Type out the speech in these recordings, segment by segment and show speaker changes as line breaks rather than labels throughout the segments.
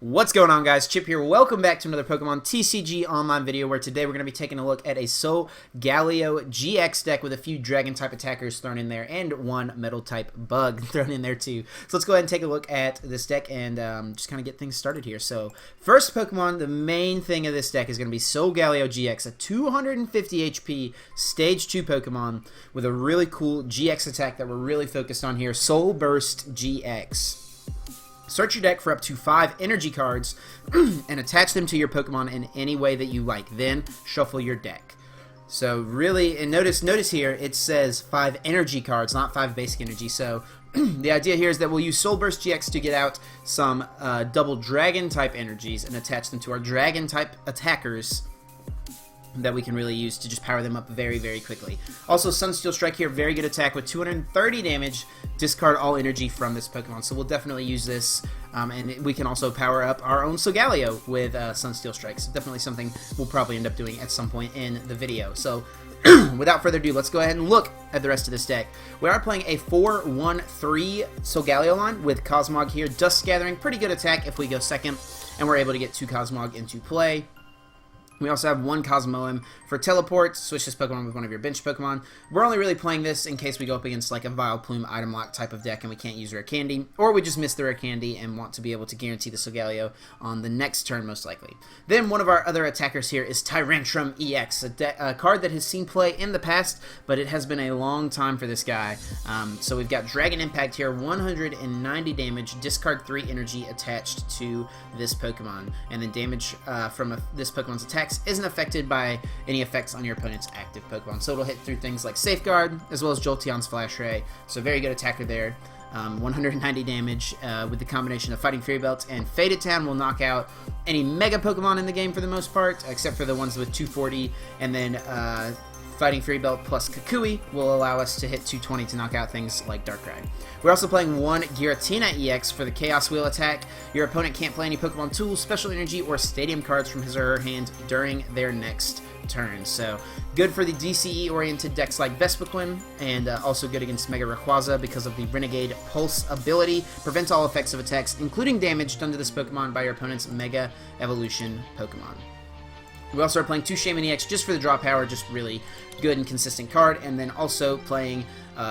What's going on, guys? Chip here. Welcome back to another Pokemon TCG online video where today we're going to be taking a look at a Solgaleo-GX deck with a few Dragon-type attackers thrown in there and one Metal-type bug thrown in there too. So let's go ahead and take a look at this deck and just kind of get things started here. So first Pokemon, the main thing of this deck is going to be Solgaleo-GX, a 250 HP Stage 2 Pokemon with a really cool GX attack that we're really focused on here, Soul Burst GX. Search your deck for up to 5 energy cards and attach them to your Pokemon in any way that you like. Then shuffle your deck. So really, and notice here it says 5 energy cards, not 5 basic energy. So the idea here is that we'll use Soul Burst GX to get out some double Dragon type energies and attach them to our Dragon type attackers that we can really use to just power them up very, very quickly. Also, Sunsteel Strike here, very good attack with 230 damage. Discard all energy from this Pokemon, so we'll definitely use this. And we can also power up our own Solgaleo with Sunsteel Strike, so definitely something we'll probably end up doing at some point in the video. So, without further ado, let's go ahead and look at the rest of this deck. We are playing a 4-1-3 Solgaleo line with Cosmog here. Dust Gathering, pretty good attack if we go second, and we're able to get 2 Cosmog into play. We also have 1 Cosmoem for teleport. Switch this Pokemon with one of your bench Pokemon. We're only really playing this in case we go up against like a Vileplume item lock type of deck and we can't use Rare Candy, or we just miss the Rare Candy and want to be able to guarantee the Solgaleo on the next turn most likely. Then one of our other attackers here is Tyrantrum-EX, a card that has seen play in the past, but it has been a long time for this guy. So we've got Dragon Impact here, 190 damage, discard 3 energy attached to this Pokemon, and then damage from this Pokemon's attacks isn't affected by any effects on your opponent's active Pokemon. So it'll hit through things like Safeguard, as well as Jolteon's Flash Ray. So very good attacker there. 190 damage with the combination of Fighting Fury Belt and Faded Town will knock out any Mega Pokemon in the game for the most part, except for the ones with 240, and then Fighting Fury Belt plus Kukui will allow us to hit 220 to knock out things like Darkrai. We're also playing 1 Giratina-EX for the Chaos Wheel attack. Your opponent can't play any Pokemon Tools, Special Energy, or Stadium cards from his or her hand during their next turn. So good for the DCE-oriented decks like Vespiquen, and also good against Mega Rayquaza because of the Renegade Pulse ability. Prevents all effects of attacks, including damage done to this Pokemon by your opponent's Mega Evolution Pokemon. We also are playing 2 Shaymin-EX just for the draw power, just really good and consistent card, and then also playing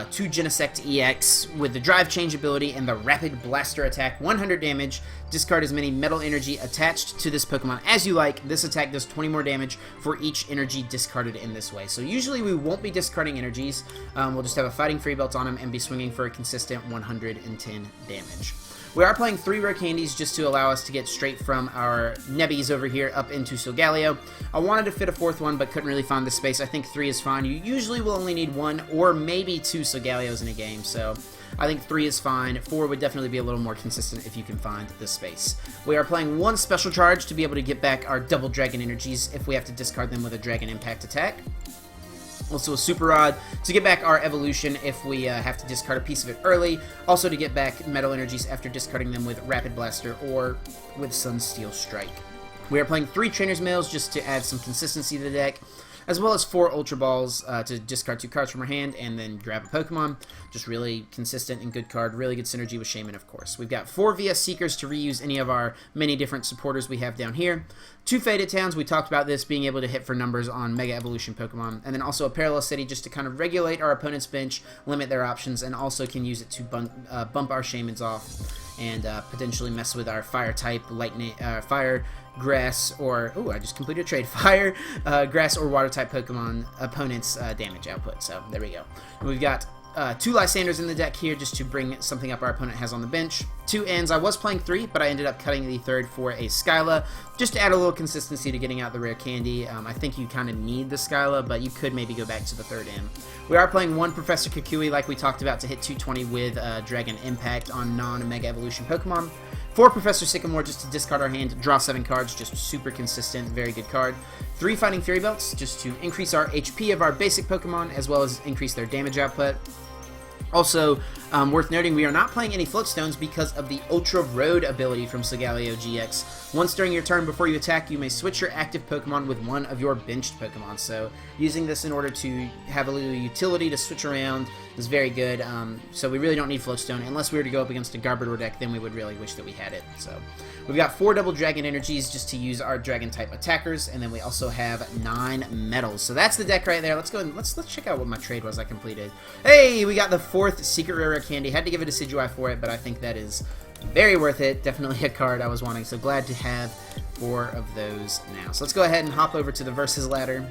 2 Genesect-EX with the Drive Change ability and the Rapid Blaster attack, 100 damage. Discard as many Metal Energy attached to this Pokemon as you like. This attack does 20 more damage for each energy discarded in this way. So usually we won't be discarding energies. We'll just have a Fighting Fury Belt on him and be swinging for a consistent 110 damage. We are playing 3 Rare Candies just to allow us to get straight from our Nebbies over here up into Solgaleo. I wanted to fit a 4th one, but couldn't really find the space. I think 3 is fine. You usually will only need 1 or maybe 2 Solgaleos in a game, so I think 3 is fine. 4 would definitely be a little more consistent if you can find the space. We are playing 1 Special Charge to be able to get back our double Dragon energies if we have to discard them with a Dragon Impact attack. Also a Super Rod to get back our evolution if we have to discard a piece of it early. Also to get back Metal Energies after discarding them with Rapid Blaster or with Sunsteel Strike. We are playing 3 Trainers Mails just to add some consistency to the deck, as well as 4 Ultra Balls to discard 2 cards from our hand and then grab a Pokemon. Just really consistent and good card. Really good synergy with Shaymin, of course. We've got 4 VS Seekers to reuse any of our many different supporters we have down here. 2 Faded Towns. We talked about this being able to hit for numbers on Mega Evolution Pokemon. And then also a Parallel City just to kind of regulate our opponent's bench, limit their options, and also can use it to bump our Shaymins off and potentially mess with our Fire type, Lightning, Fire, Grass, or I just completed a trade. Fire, Grass, or Water type Pokemon opponent's damage output. So there we go. And we've got 2 Lysandres in the deck here just to bring something up our opponent has on the bench. 2 Ends. I was playing 3, but I ended up cutting the 3rd for a Skyla just to add a little consistency to getting out the Rare Candy. I think you kind of need the Skyla, but you could maybe go back to the 3rd End. We are playing 1 Professor Kukui like we talked about to hit 220 with Dragon Impact on non-Mega Evolution Pokemon. 4 Professor Sycamore just to discard our hand, draw 7 cards, just super consistent, very good card. 3 Fighting Fury Belts just to increase our HP of our basic Pokemon as well as increase their damage output. Also, Worth noting, we are not playing any Floatstones because of the Ultra Road ability from Solgaleo-GX. Once during your turn before you attack, you may switch your active Pokemon with one of your benched Pokemon. So using this in order to have a little utility to switch around is very good. So we really don't need Floatstone. Unless we were to go up against a Garbodor deck, then we would really wish that we had it. So we've got 4 Double Dragon Energies just to use our Dragon-type attackers, and then we also have 9 Metals. So that's the deck right there. Let's go and let's check out what my trade was I completed. Hey, we got the 4th Secret Rare Candy. Had to give it a Decidueye for it, but I think that is very worth it. Definitely a card I was wanting, so glad to have 4 of those now. So let's go ahead and hop over to the Versus ladder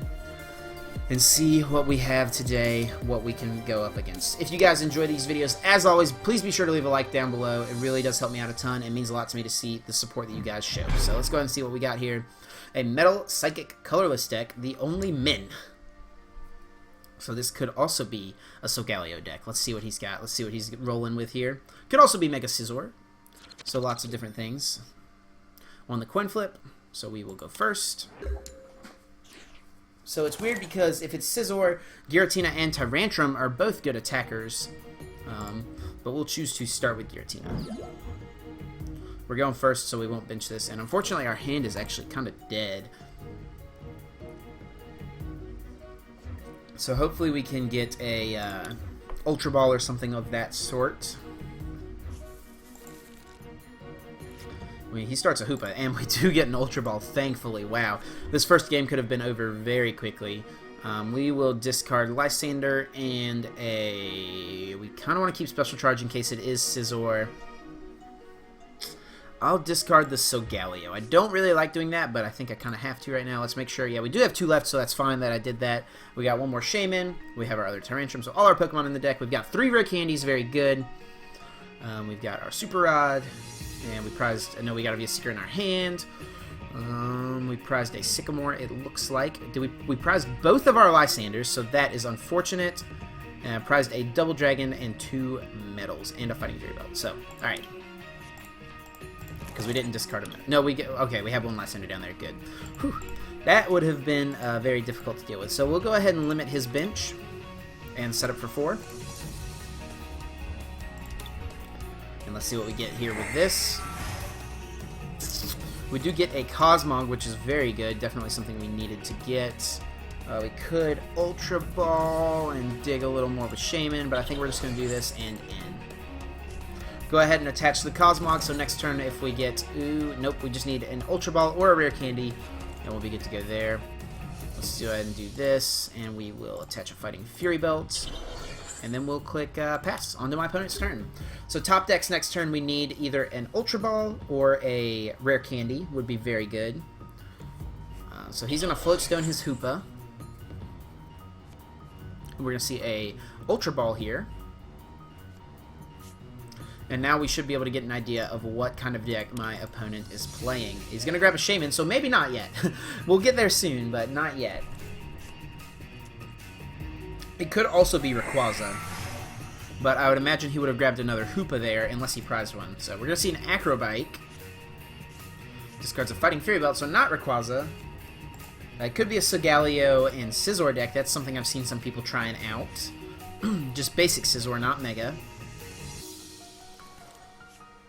and see what we have today, what we can go up against. If you guys enjoy these videos, as always, please be sure to leave a like down below. It really does help me out a ton. It means a lot to me to see the support that you guys show. So let's go ahead and see what we got here. A Metal Psychic Colorless deck, the only Min. So this could also be a Solgaleo deck. Let's see what he's got. Let's see what he's rolling with here. Could also be Mega Scizor. So lots of different things. On the coin flip, so we will go first. So it's weird because if it's Scizor, Giratina and Tyrantrum are both good attackers. But we'll choose to start with Giratina. We're going first, so we won't bench this. And unfortunately, our hand is actually kind of dead. So hopefully we can get a Ultra Ball or something of that sort. I mean, he starts a Hoopa, and we do get an Ultra Ball, thankfully. Wow. This first game could have been over very quickly. We will discard Lysandre and a... We kind of want to keep Special Charge in case it is Scizor. I'll discard the Solgaleo. I don't really like doing that, but I think I kind of have to right now. Let's make sure. Yeah, we do have 2 left, so that's fine that I did that. We got 1 more Shaymin. We have our other Tyrantrum, so all our Pokemon in the deck. We've got 3 Rare Candies, very good. We've got our Super Rod, and we prized... I know we got a Seeker in our hand. We prized a Sycamore, it looks like. We prized both of our Lysandres, so that is unfortunate. And I prized a Double Dragon and 2 Metals, and a Fighting Fury Belt. So, alright. Because we didn't discard them. No, okay, we have 1 Lysandre down there. Good. Whew. That would have been very difficult to deal with. So we'll go ahead and limit his bench and set up for 4. And let's see what we get here with this. We do get a Cosmog, which is very good. Definitely something we needed to get. We could Ultra Ball and dig a little more with Shaymin, but I think we're just going to do this and end. Go ahead and attach the Cosmog, so next turn if we get... Ooh, nope, we just need an Ultra Ball or a Rare Candy, and we'll be good to go there. Let's go ahead and do this, and we will attach a Fighting Fury Belt, and then we'll click Pass onto my opponent's turn. So top deck's next turn, we need either an Ultra Ball or a Rare Candy, would be very good. So he's going to Floatstone his Hoopa. We're going to see a Ultra Ball here. And now we should be able to get an idea of what kind of deck my opponent is playing. He's going to grab a Shaymin, so maybe not yet. We'll get there soon, but not yet. It could also be Rayquaza, but I would imagine he would have grabbed another Hoopa there unless he prized one. So we're going to see an Acrobike. Discards a Fighting Fury Belt, so not Rayquaza. It could be a Solgaleo and Scizor deck. That's something I've seen some people trying out. Just basic Scizor, not Mega.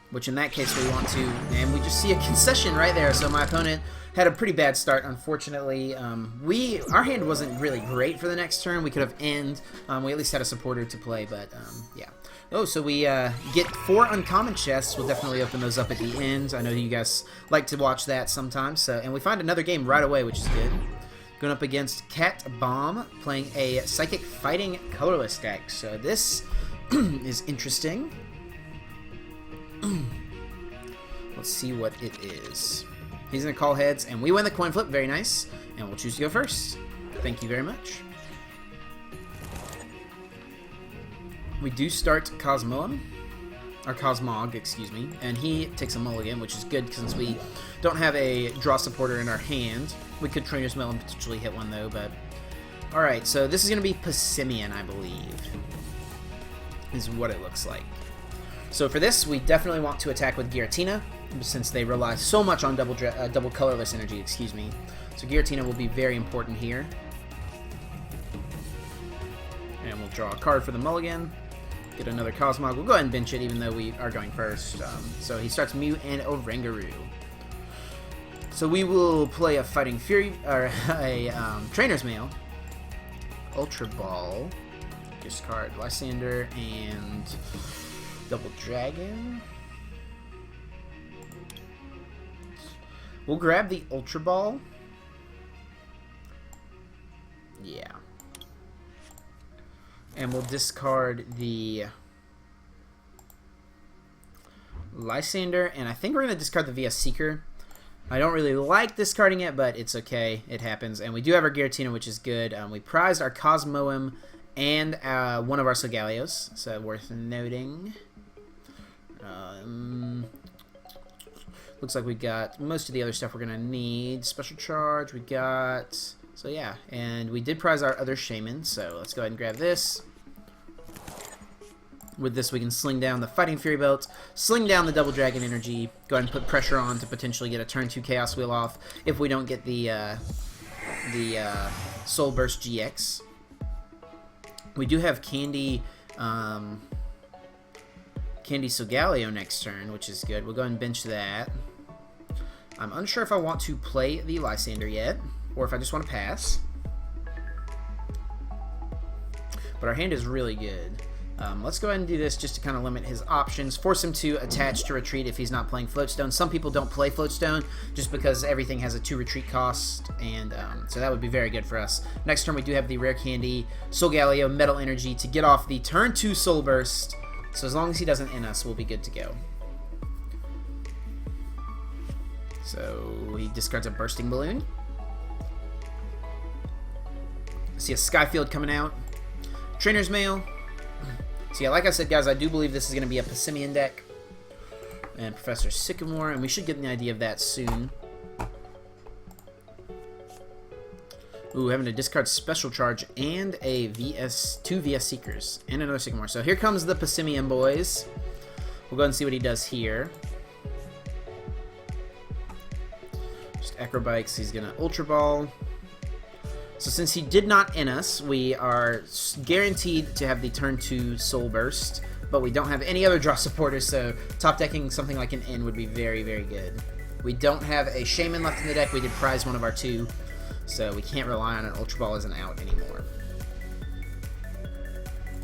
Which in that case we want to, and we just see a concession right there. So my opponent had a pretty bad start, unfortunately. Our hand wasn't really great for the next turn. We could have end. We at least had a supporter to play, but yeah. Oh, so we get 4 uncommon chests. We'll definitely open those up at the end. I know you guys like to watch that sometimes. So, and we find another game right away, which is good. Going up against Cat Bomb, playing a Psychic Fighting Colorless deck. So this is interesting. Let's see what it is. He's going to call heads, and we win the coin flip. Very nice. And we'll choose to go first. Thank you very much. We do start Cosmoem, or Cosmog, excuse me, and he takes a mulligan, which is good since we don't have a draw supporter in our hand. We could Trainers Mail and potentially hit one, though, but... Alright, so this is going to be Passimian, I believe, is what it looks like. So for this, we definitely want to attack with Giratina, since they rely so much on double colorless energy, excuse me. So Giratina will be very important here. And we'll draw a card for the mulligan. Get another Cosmog. We'll go ahead and bench it even though we are going first. So he starts Mew and Oranguru. So we will play a Fighting Fury, or a Trainers Mail, Ultra Ball, discard Lysandre, and Double Dragon. We'll grab the Ultra Ball. Yeah. And we'll discard the Lysandre, and I think we're going to discard the VS Seeker. I don't really like discarding it, but it's okay. It happens. And we do have our Giratina, which is good. We prized our Cosmoem and one of our Solgaleos, so worth noting. Looks like we got most of the other stuff we're going to need. Special Charge, we got... So yeah, and we did prize our other Shaymin, so let's go ahead and grab this. With this, we can sling down the Fighting Fury Belt, sling down the Double Dragon Energy, go ahead and put pressure on to potentially get a turn 2 Chaos Wheel off if we don't get the Soul Burst GX. We do have Candy Solgaleo next turn, which is good. We'll go ahead and bench that. I'm unsure if I want to play the Lysandre yet, or if I just want to pass. But our hand is really good. Let's go ahead and do this just to kind of limit his options. Force him to attach to retreat if he's not playing Floatstone. Some people don't play Floatstone just because everything has a 2 retreat cost, and so that would be very good for us. Next turn we do have the Rare Candy Solgaleo Metal Energy to get off the turn 2 Soul Burst. So as long as he doesn't end us, we'll be good to go. So he discards a Bursting Balloon. See a Skyfield coming out. Trainer's Mail. So yeah, like I said, guys, I do believe this is going to be a Passimian deck. And Professor Sycamore, and we should get an idea of that soon. Ooh, having to discard Special Charge and a two VS Seekers. And another Sycamore. So here comes the Passimian boys. We'll go ahead and see what he does here. Just Acrobikes. He's going to Ultra Ball. So since he did not end us, we are guaranteed to have the turn 2 Soul Burst, but we don't have any other draw supporters, so top decking something like an N would be very, very good. We don't have a Shaymin left in the deck. We did prize one of our 2, so we can't rely on an Ultra Ball as an out anymore.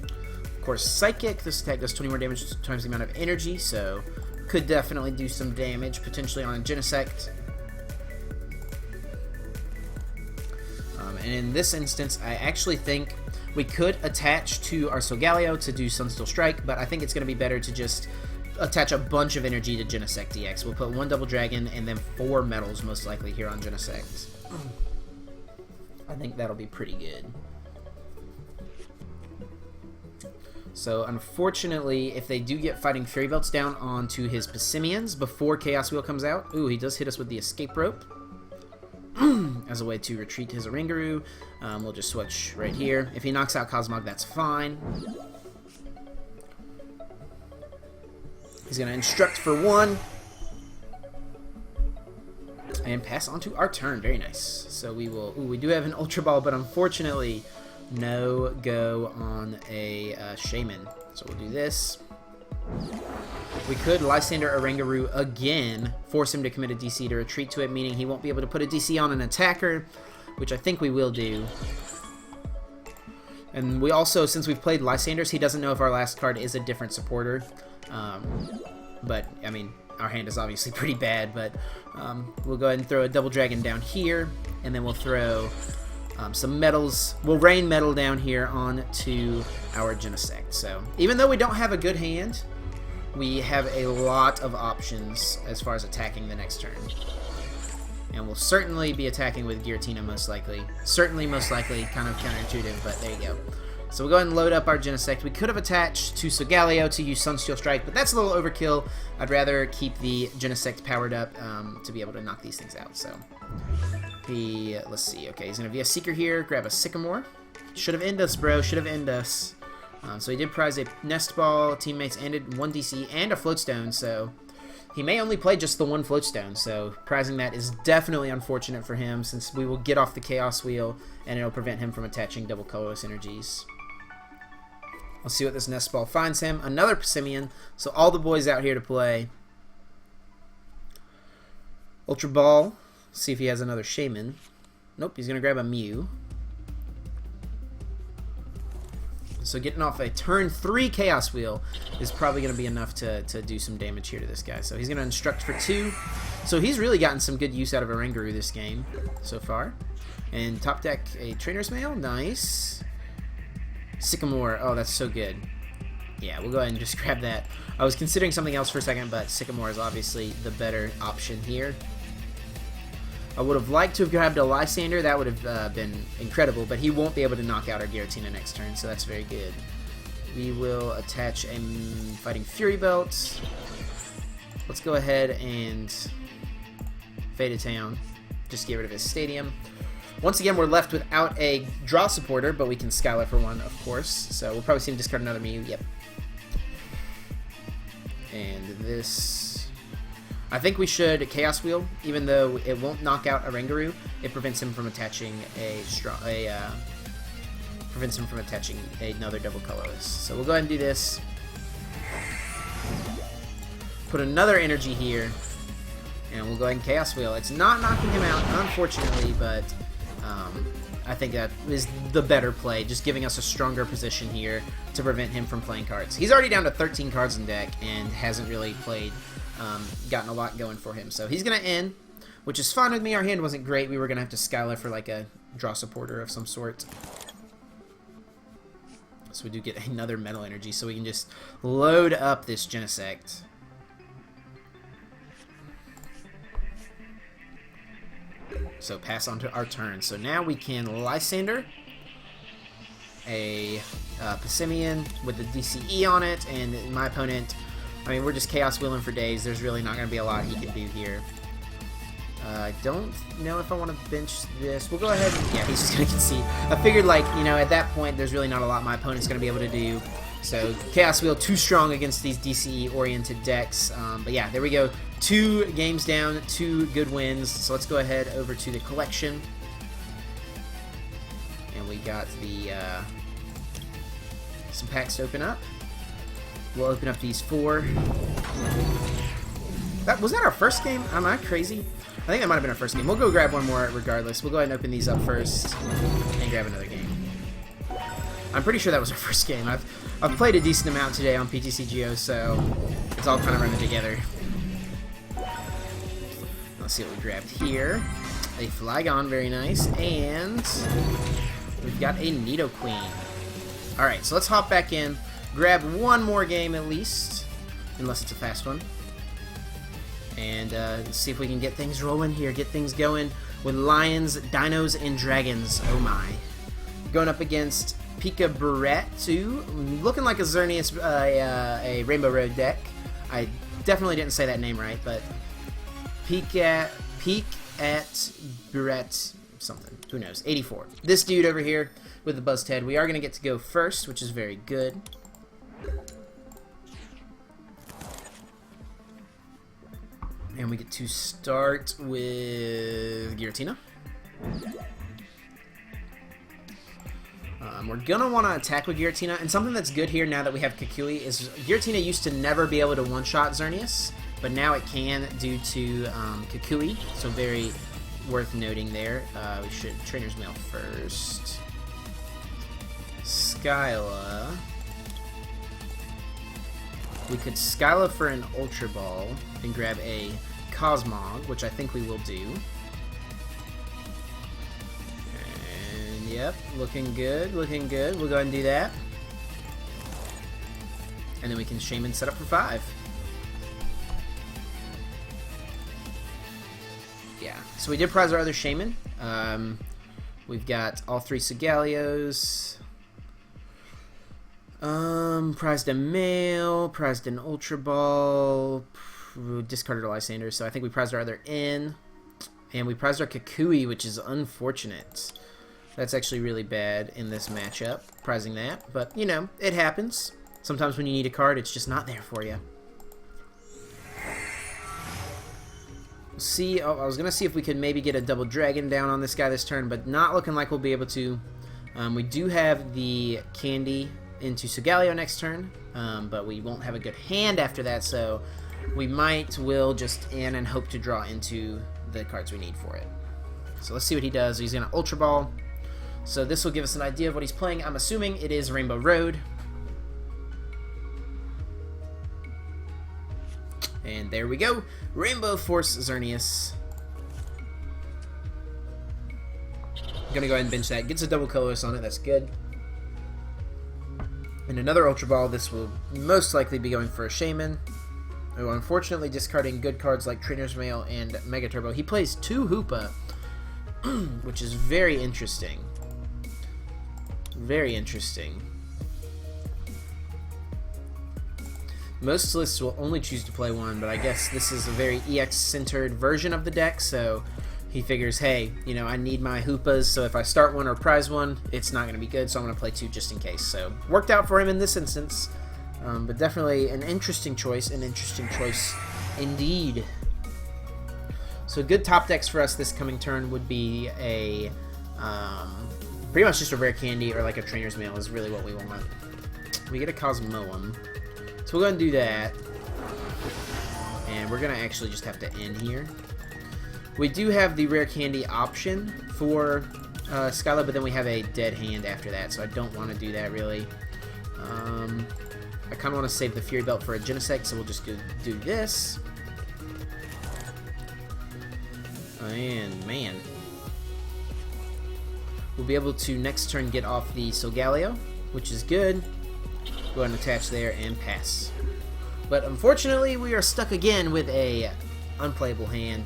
Of course, Psychic. This attack does 20 more damage times the amount of energy, so could definitely do some damage, potentially on a Genesect. And in this instance, I actually think we could attach to our Solgaleo to do Sunsteel Strike, but I think it's going to be better to just attach a bunch of energy to Genesect-EX. We'll put 1 Double Dragon and then 4 Metals most likely here on Genesect. I think that'll be pretty good. So unfortunately, if they do get Fighting Fury Belts down onto his Passimians before Chaos Wheel comes out, ooh, he does hit us with the Escape Rope. As a way to retreat his Oranguru. We'll just switch right here. If he knocks out Cosmog, that's fine. He's going to Instruct for 1. And pass on to our turn. Very nice. So we will... Ooh, we do have an Ultra Ball, but unfortunately, no go on a Shaymin. So we'll do this. We could Lysandre Oranguru again, force him to commit a DC to retreat to it, meaning he won't be able to put a DC on an attacker, which I think we will do. And we also, since we've played Lysandres, he doesn't know if our last card is a different supporter. But, I mean, our hand is obviously pretty bad, but we'll go ahead and throw a Double Dragon down here, and then we'll throw some metals. We'll rain metal down here onto our Genesect. So, even though we don't have a good hand, we have a lot of options as far as attacking the next turn. And we'll certainly be attacking with Giratina most likely. Certainly most likely, kind of counterintuitive, but there you go. So we'll go ahead and load up our Genesect. We could have attached to Solgaleo to use Sunsteel Strike, but that's a little overkill. I'd rather keep the Genesect powered up to be able to knock these things out. So let's see. Okay, he's going to be a Seeker here. Grab a Sycamore. Should have ended us, bro. Should have ended us. So he did prize a Nest Ball, teammates, and 1 DC, and a Floatstone, so he may only play just the 1 Floatstone, so prizing that is definitely unfortunate for him, since we will get off the Chaos Wheel, and it'll prevent him from attaching double colorless energies. Let's see what this Nest Ball finds him. Another Passimian. So all the boys out here to play. Ultra Ball. See if he has another Shaymin. Nope, he's going to grab a Mew. So getting off a turn 3 Chaos Wheel is probably going to be enough to do some damage here to this guy. So he's going to Instruct for 2. So he's really gotten some good use out of Oranguru this game so far. And top deck a Trainers Mail. Nice. Sycamore. Oh, that's so good. Yeah, we'll go ahead and just grab that. I was considering something else for a second, but Sycamore is obviously the better option here. I would have liked to have grabbed a Lysandre. That would have been incredible, but he won't be able to knock out our Giratina next turn, so that's very good. We will attach a Fighting Fury Belt. Let's go ahead and Faded Town. Just get rid of his Stadium. Once again, we're left without a draw supporter, but we can Skyla for one, of course. So we'll probably see him discard another Mew. Yep. And this... I think we should Chaos Wheel, even though it won't knock out Oranguru. It prevents him from attaching another double colorless. So we'll go ahead and do this. Put another energy here, and we'll go ahead and Chaos Wheel. It's not knocking him out, unfortunately, but I think that is the better play, just giving us a stronger position here to prevent him from playing cards. He's already down to 13 cards in deck and hasn't really played. Gotten a lot going for him. So he's going to end, which is fine with me. Our hand wasn't great. We were going to have to Skyla for like a draw supporter of some sort. So we do get another Metal Energy, so we can just load up this Genesect. So pass on to our turn. So now we can Lysandre, a Passimian with the DCE on it, and my opponent... I mean, we're just Chaos Wheeling for days. There's really not going to be a lot he can do here. I don't know if I want to bench this. We'll go ahead and... Yeah, he's just going to concede. I figured, like, you know, at that point, there's really not a lot my opponent's going to be able to do. So, Chaos Wheel too strong against these DCE-oriented decks. But yeah, there we go. 2 games down, 2 good wins. So let's go ahead over to the collection. And we got the... some packs to open up. We'll open up these 4. Was that our first game? Am I crazy? I think that might have been our first game. We'll go grab one more regardless. We'll go ahead and open these up first and grab another game. I'm pretty sure that was our first game. I've played a decent amount today on PTCGO, so it's all kind of running together. Let's see what we grabbed here. A Flygon, very nice, and we've got a Nidoqueen. Alright, so let's hop back in. Grab one more game at least, unless it's a fast one. And see if we can get things rolling here, get things going with Lions, Dinos, and Dragons. Oh my. Going up against Pika Barretu, looking like a Xerneas, a Rainbow Road deck. I definitely didn't say that name right, but Peek at Barret something. Who knows? 84. This dude over here with the Buzzed Head. We are going to get to go first, which is very good. And we get to start with Giratina. We're going to want to attack with Giratina. And something that's good here now that we have Kukui is Giratina used to never be able to one-shot Xerneas, but now it can due to Kukui. So very worth noting there. We should Trainers Mail first. Skyla. We could Skyla for an Ultra Ball and grab a Cosmog, which I think we will do. And yep, looking good, looking good. We'll go ahead and do that. And then we can Shaymin set up for 5. Yeah, so we did prize our other Shaymin. We've got all 3 Solgaleos. Prized a Mail, prized an Ultra Ball, discarded a Lysandre, so I think we prized our other in, and we prized our Kukui, which is unfortunate. That's actually really bad in this matchup, prizing that, but, you know, it happens. Sometimes when you need a card, it's just not there for you. See, I was going to see if we could maybe get a double dragon down on this guy this turn, but not looking like we'll be able to. We do have the candy into Solgaleo next turn, but we won't have a good hand after that, so we will just in and hope to draw into the cards we need for it. So let's see what he does. He's going to Ultra Ball. So this will give us an idea of what he's playing. I'm assuming it is Rainbow Road. And there we go. Rainbow Force Xerneas. I'm going to go ahead and bench that. Gets a double colorless on it. That's good. And another Ultra Ball. This will most likely be going for a Shaymin. Oh, unfortunately discarding good cards like Trainers Mail and Mega Turbo. He plays 2 Hoopa, which is very interesting. Very interesting. Most lists will only choose to play 1, but I guess this is a very EX-centered version of the deck, so he figures, hey, you know, I need my Hoopas, so if I start 1 or prize 1, it's not going to be good, so I'm going to play 2 just in case. So, worked out for him in this instance, but definitely an interesting choice indeed. So, good top decks for us this coming turn would be a, pretty much just a Rare Candy or like a Trainer's Mail is really what we want. We get a Cosmoem. So we're going to do that, and we're going to actually just have to end here. We do have the Rare Candy option for Skyla, but then we have a dead hand after that, so I don't want to do that really. I kind of want to save the Fury Belt for a Genesect, so we'll just do this. And man, we'll be able to next turn get off the Solgaleo, which is good. Go ahead and attach there and pass. But unfortunately, we are stuck again with a unplayable hand.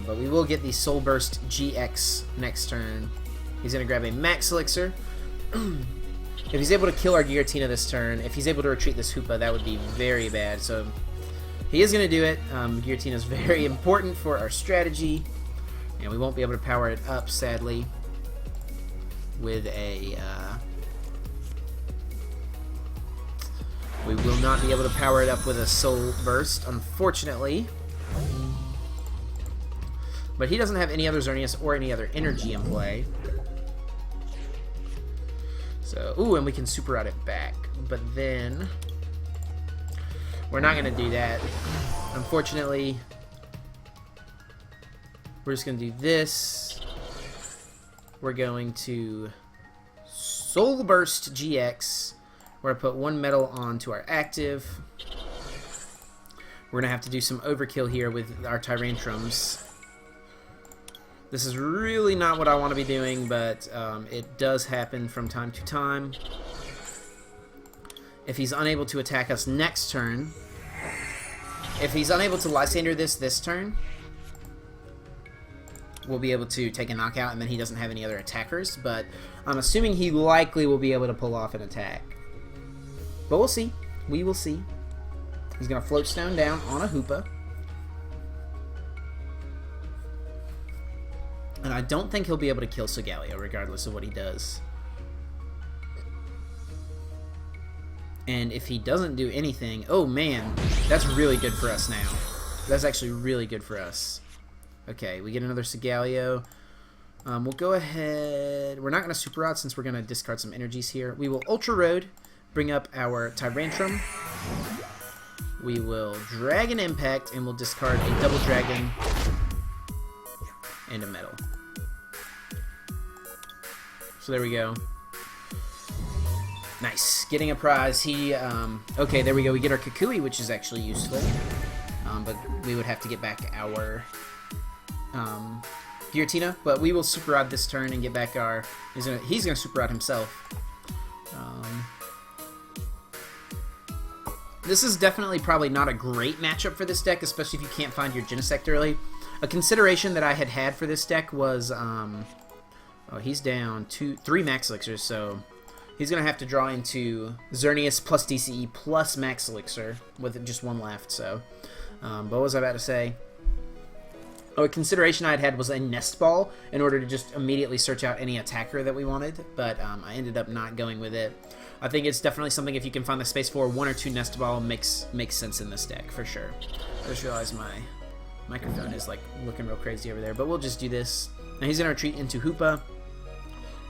But we will get the Soul Burst GX next turn. He's going to grab a Max Elixir. If he's able to kill our Giratina this turn, if he's able to retreat this Hoopa, that would be very bad. So he is going to do it. Giratina is very important for our strategy. And we won't be able to power it up, sadly, with a... we will not be able to power it up with a Soul Burst, unfortunately. But he doesn't have any other Xerneas or any other energy in play. So, ooh, and we can Super Rod it back. But then, we're not going to do that. Unfortunately, we're just going to do this. We're going to Soul Burst GX. We're going to put 1 metal onto our active. We're going to have to do some overkill here with our Tyrantrums. This is really not what I want to be doing, but it does happen from time to time. If he's unable to attack us next turn, if he's unable to Lysandre this turn, we'll be able to take a knockout, and then he doesn't have any other attackers, but I'm assuming he likely will be able to pull off an attack. But we'll see. We will see. He's going to Float Stone down on a Hoopa. And I don't think he'll be able to kill Solgaleo, regardless of what he does. And if he doesn't do anything... Oh, man. That's really good for us now. That's actually really good for us. Okay, we get another Solgaleo. We'll go ahead... We're not going to Super Rod since we're going to discard some energies here. We will Ultra Road, bring up our Tyrantrum. We will Dragon Impact, and we'll discard a Double Dragon and a Metal. So there we go. Nice. Getting a prize. Okay, there we go. We get our Kukui, which is actually useful. But we would have to get back our Giratina. But we will Super Rod this turn and get back our... He's gonna Super Rod himself. This is definitely probably not a great matchup for this deck, especially if you can't find your Genesect early. A consideration that I had for this deck was... oh, he's down 3 Max Elixirs, so he's going to have to draw into Xerneas plus DCE plus Max Elixir with just 1 left, so... but what was I about to say? Oh, a consideration I had was a Nest Ball in order to just immediately search out any attacker that we wanted, but I ended up not going with it. I think it's definitely something, if you can find the space for 1 or 2 Nest Ball, makes sense in this deck, for sure. I just realized my microphone is like looking real crazy over there, but we'll just do this. Now he's going to retreat into Hoopa.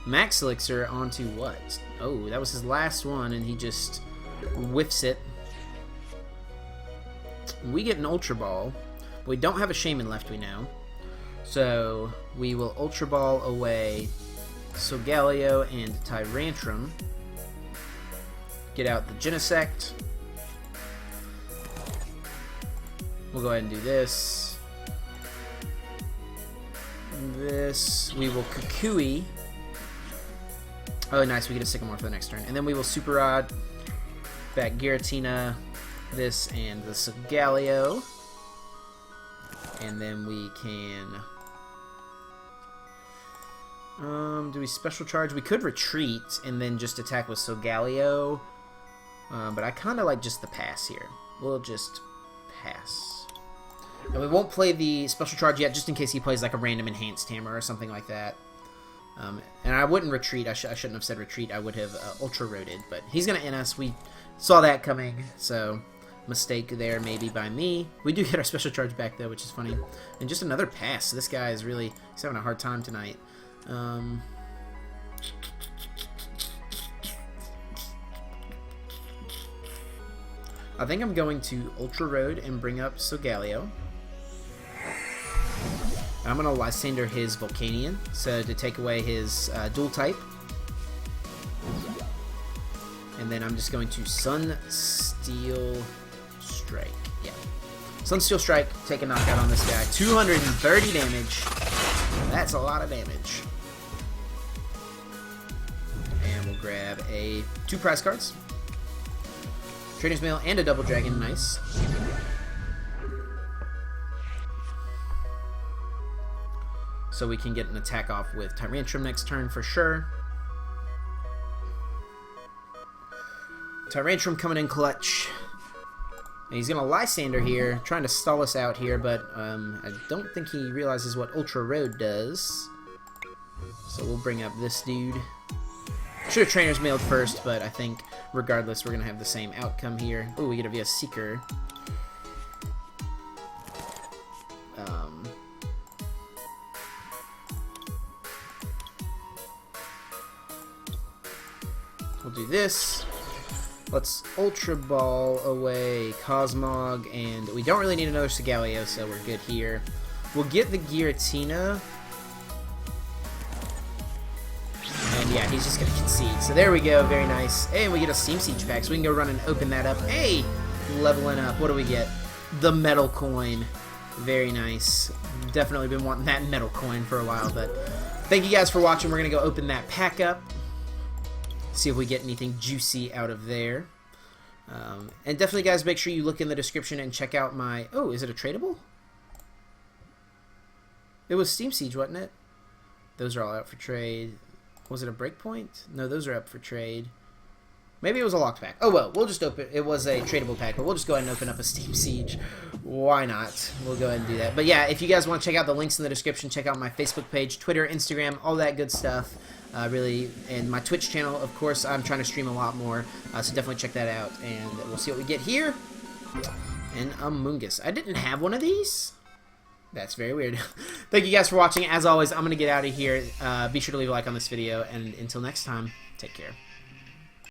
Max Elixir onto what? Oh, that was his last one, and he just whiffs it. We get an Ultra Ball. We don't have a Shaymin left, we know. So we will Ultra Ball away Solgaleo and Tyrantrum. Get out the Genesect. We'll go ahead and do this. This. We will Kukui. Oh, nice. We get a Sycamore for the next turn. And then we will Super Rod. Back Giratina. This and the Solgaleo. And then we can... do we Special Charge? We could retreat and then just attack with Solgaleo. But I kind of like just the pass here. We'll just pass. And we won't play the Special Charge yet, just in case he plays like a random Enhanced Hammer or something like that. And I wouldn't retreat. I shouldn't have said retreat. I would have Ultra Roaded. But he's going to end us. We saw that coming. So, mistake there maybe by me. We do get our Special Charge back, though, which is funny. And just another pass. So this guy is really... he's having a hard time tonight. I think I'm going to Ultra Road and bring up Solgaleo. I'm going to Lysandre his Volcanion, so to take away his dual type. And then I'm just going to Sun Steel Strike. Yeah. Sun Steel Strike, take a knockout on this guy. 230 damage. That's a lot of damage. And we'll grab 2 prize cards. Trainers Mail and a Double Dragon, nice. So we can get an attack off with Tyrantrum next turn for sure. Tyrantrum coming in clutch. And he's going to Lysandre here, trying to stall us out here, but I don't think he realizes what Ultra Road does. So we'll bring up this dude. Should have Trainers Mailed first, but I think regardless we're going to have the same outcome here. Oh, we get a via Seeker. We'll do this. Let's Ultra Ball away Cosmog, and we don't really need another Solgaleo, so we're good here. We'll get the Giratina. And yeah, he's just going to concede. So there we go, very nice. And we get a Steam Siege pack, so we can go run and open that up. Hey, leveling up. What do we get? The Metal Coin. Very nice. Definitely been wanting that Metal Coin for a while, but thank you guys for watching. We're going to go open that pack up. See if we get anything juicy out of there. And definitely, guys, make sure you look in the description and check out my... oh, is it a tradable? It was Steam Siege, wasn't it? Those are all out for trade. Was it a breakpoint? No, those are up for trade. Maybe it was a locked pack. Oh, well, we'll just open... it was a tradable pack, but we'll just go ahead and open up a Steam Siege. Why not? We'll go ahead and do that. But yeah, if you guys want to check out the links in the description, check out my Facebook page, Twitter, Instagram, all that good stuff. Really, and my Twitch channel, of course, I'm trying to stream a lot more, so definitely check that out, and we'll see what we get here. And Among Us. I didn't have one of these? That's very weird. Thank you guys for watching. As always, I'm going to get out of here. Be sure to leave a like on this video, and until next time, take care.